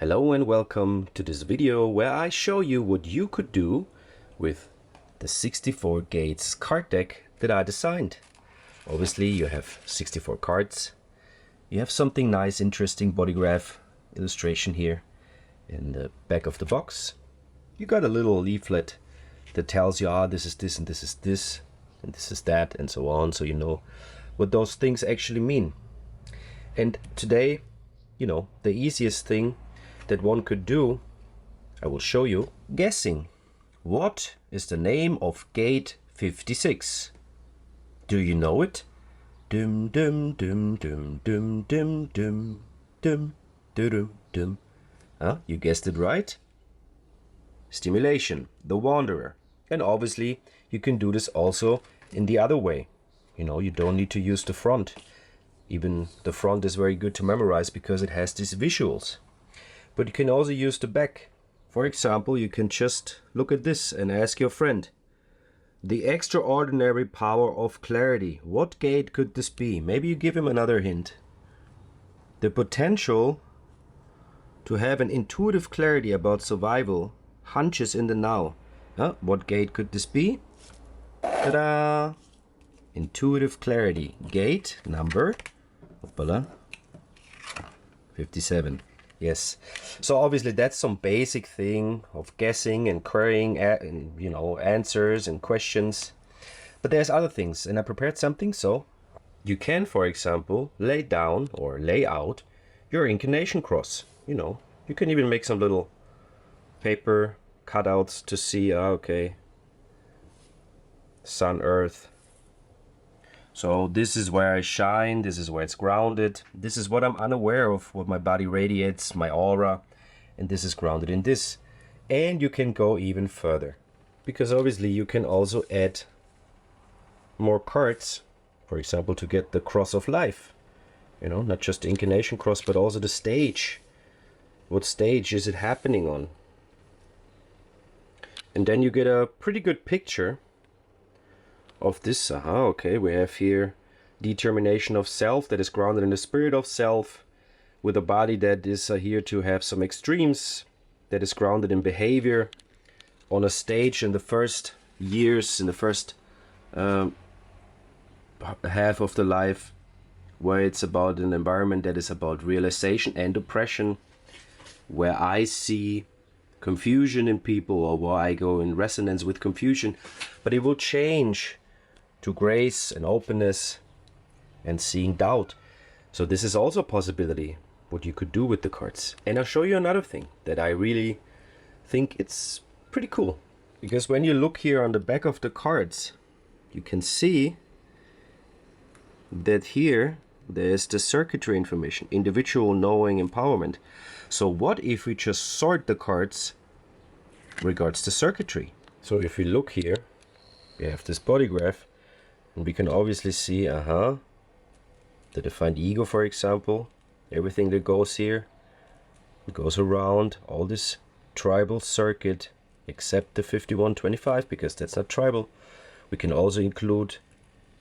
Hello and welcome to this video where I show you what you could do with the 64 gates card deck that I designed. Obviously you have 64 cards. You have something nice, interesting bodygraph illustration here in the back of the box. You got a little leaflet that tells you, this is this and this is this and this is that and so on, so you know what those things actually mean. And today, the easiest thing that one could do, I will show you guessing. What is the name of gate 56? Do you know it? Dum dum dum dum dum dum dum dum dum dum. You guessed it right. Stimulation, the Wanderer. And obviously you can do this also in the other way. You don't need to use the front. Even the front is very good to memorize because it has these visuals. But you can also use the back. For example, you can just look at this and ask your friend. The extraordinary power of clarity. What gate could this be? Maybe you give him another hint. The potential to have an intuitive clarity about survival, hunches in the now. What gate could this be? Ta-da! Intuitive clarity. Gate number 57. Yes, so obviously that's some basic thing of guessing and querying, answers and questions. But there's other things, and I prepared something. So you can, for example, lay down or lay out your incarnation cross. You can even make some little paper cutouts to see, okay, Sun, Earth. So this is where I shine, this is where it's grounded, this is what I'm unaware of, what my body radiates, my aura, and this is grounded in this. And you can go even further, because obviously you can also add more cards, for example, to get the cross of life. Not just the incarnation cross, but also the stage. What stage is it happening on? And then you get a pretty good picture of this. Okay, we have here determination of self that is grounded in the spirit of self, with a body that is here to have some extremes, that is grounded in behavior, on a stage in the first years, in the first half of the life, where it's about an environment that is about realization and oppression, where I see confusion in people, or where I go in resonance with confusion, but it will change to grace and openness and seeing doubt. So this is also a possibility, what you could do with the cards. And I'll show you another thing that I really think it's pretty cool. Because when you look here on the back of the cards, you can see that here there's the circuitry information, individual knowing empowerment. So what if we just sort the cards regards to circuitry? So if we look here, we have this bodygraph, and we can obviously see, the defined ego, for example, everything that goes here, it goes around all this tribal circuit, except the 5125, because that's not tribal. We can also include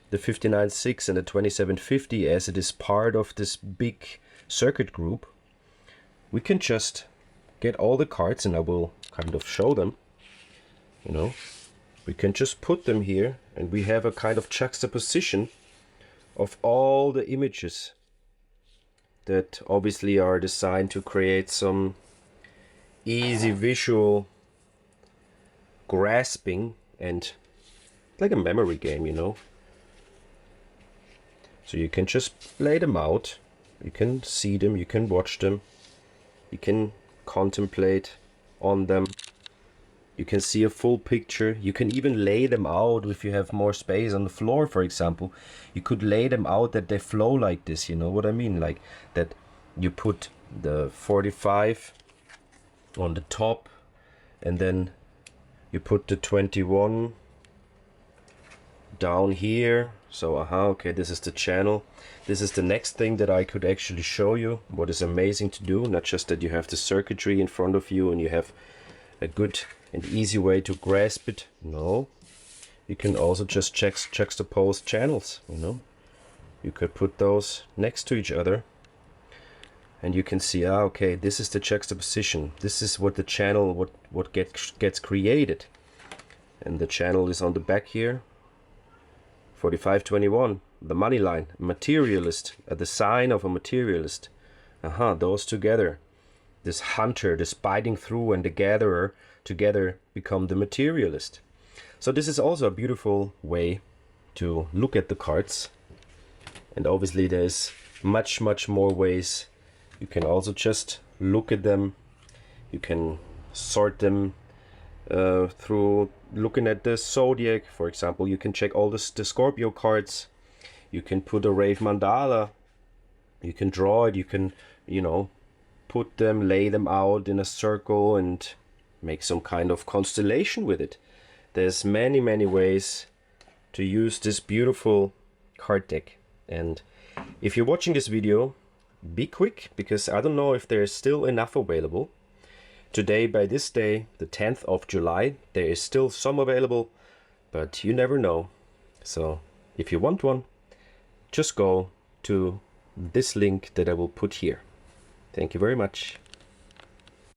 the 59.6 and the 2750, as it is part of this big circuit group. We can just get all the cards, and I will kind of show them, we can just put them here, and we have a kind of juxtaposition of all the images that obviously are designed to create some easy visual grasping, and like a memory game, So you can just lay them out, you can see them, you can watch them, you can contemplate on them. You can see a full picture. You can even lay them out if you have more space on the floor, for example. You could lay them out that they flow like this, you know what I mean? Like that you put the 45 on the top, and then you put the 21 down here. So, okay, this is the channel. This is the next thing that I could actually show you. What is amazing to do, not just that you have the circuitry in front of you and you have a good and easy way to grasp it. No, you can also just juxtapose channels. You could put those next to each other and you can see, okay, this is the juxtaposition. This is what the channel, what gets created. And the channel is on the back here. 4521, the money line, materialist, the sign of a materialist. Those together, this hunter, this biting through, and the gatherer together become the materialist. So this is also a beautiful way to look at the cards. And obviously there's much more ways. You can also just look at them. You can sort them through looking at the zodiac. For example, you can check all the Scorpio cards. You can put a rave mandala. You can draw it. You can, put them, lay them out in a circle and make some kind of constellation with it. There's many ways to use this beautiful card deck. And if you're watching this video, be quick, because I don't know if there's still enough available. Today, by this day, the 10th of July, there is still some available, but you never know. So if you want one, just go to this link that I will put here. Thank you very much.